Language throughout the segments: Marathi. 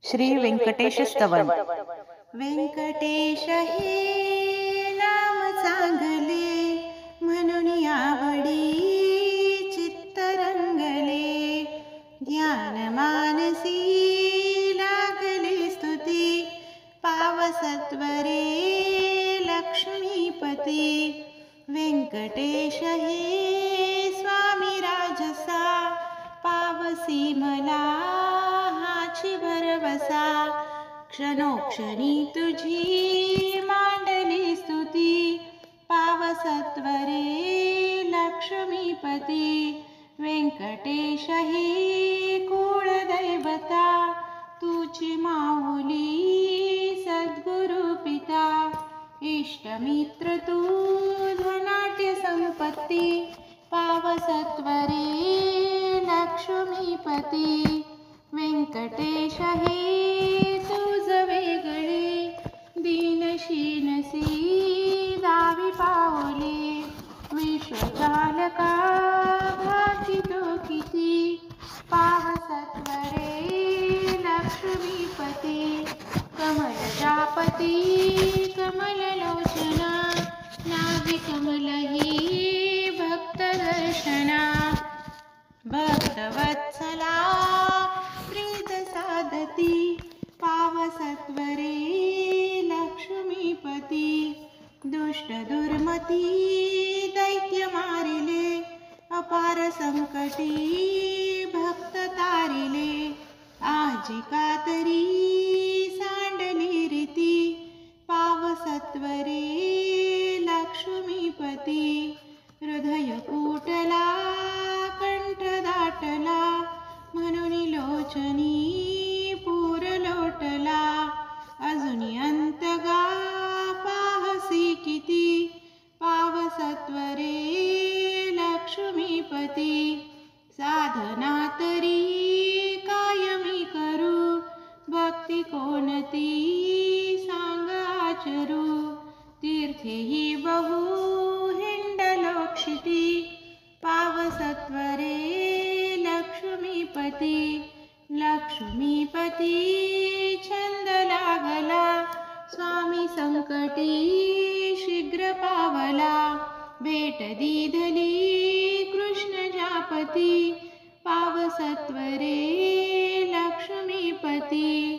श्री व्यंकटेश स्तवन। व्यंकटेश हे नाम चांगले, म्हणून आवडी चित्त रंगले. ध्यान मानसी लागले स्तुती, पावसत्वरे लक्ष्मीपती. व्यंकटेश हे स्वामी राजसा, पावसी मला हाची भरवसा. क्षणोक्षणी तुझी मांडली स्तुती, पावसत्वरे लक्ष्मीपती. व्यंकटेश हे कुळदैवता, तुझी माऊली सद्गुरु पिता. इष्टमित्र तू धनाट्य संपत्ती, पावसत्वरे लक्ष्मीपती. व्यंकटेश हे तुझ वेगळे, दीनशीनसी दावी पावले. विश्वचालका भासितो किती, पावसत्वरे लक्ष्मीपती. कमलजापती कमललोचना, नाभि कमल ही भक्तदर्शना. भक्तवत्सला प्रीत साधती, पावसत्वरे लक्ष्मीपती. दुष्ट दुर्मती दैत्य मारिले, अपार संकटी भक्त तारिले. आजी कातरी सांडली रीती, पावसत्वरे लक्ष्मीपती. हृदय कुटला कंठ दाटला, म्हणून लोचनी पूर लोटला. अजुनी अंतगा पाहसी किती, पावसत्वरे लक्ष्मीपती. साधना तरी कायमी करू, भक्ती कोणती सांग आचरू. तीर्थेही बहु हिंडलोक्षिती, पावसत्वरे लक्ष्मीपती. लक्ष्मीपती छंद लागला, स्वामी संकटी शीघ्र पावला. भेट दिधली कृष्ण जापती, पावसत्वरे लक्ष्मीपती.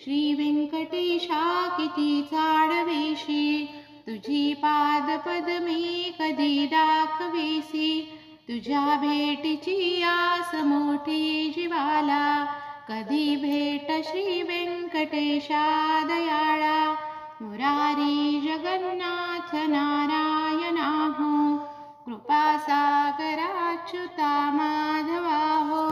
श्री व्यंकटेशा किती चाडवेशी, तुझी पादपद्मे कधी दाखवेसी. तुझ्या भेटीची आस मोठी जीवाला, कधी भेट श्री व्यंकटेशा दयाळा. मुरारी जगन्नाथ नारायणा हो, कृपासागर अच्युता माधवा हो.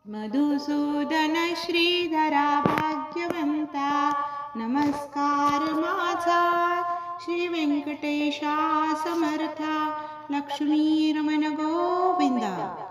मधुसूदन श्रीधरा भाग्यवंता, नमस्कार माझा श्री व्यंकटेशा समर्था. लक्ष्मी रमण गोविंदा.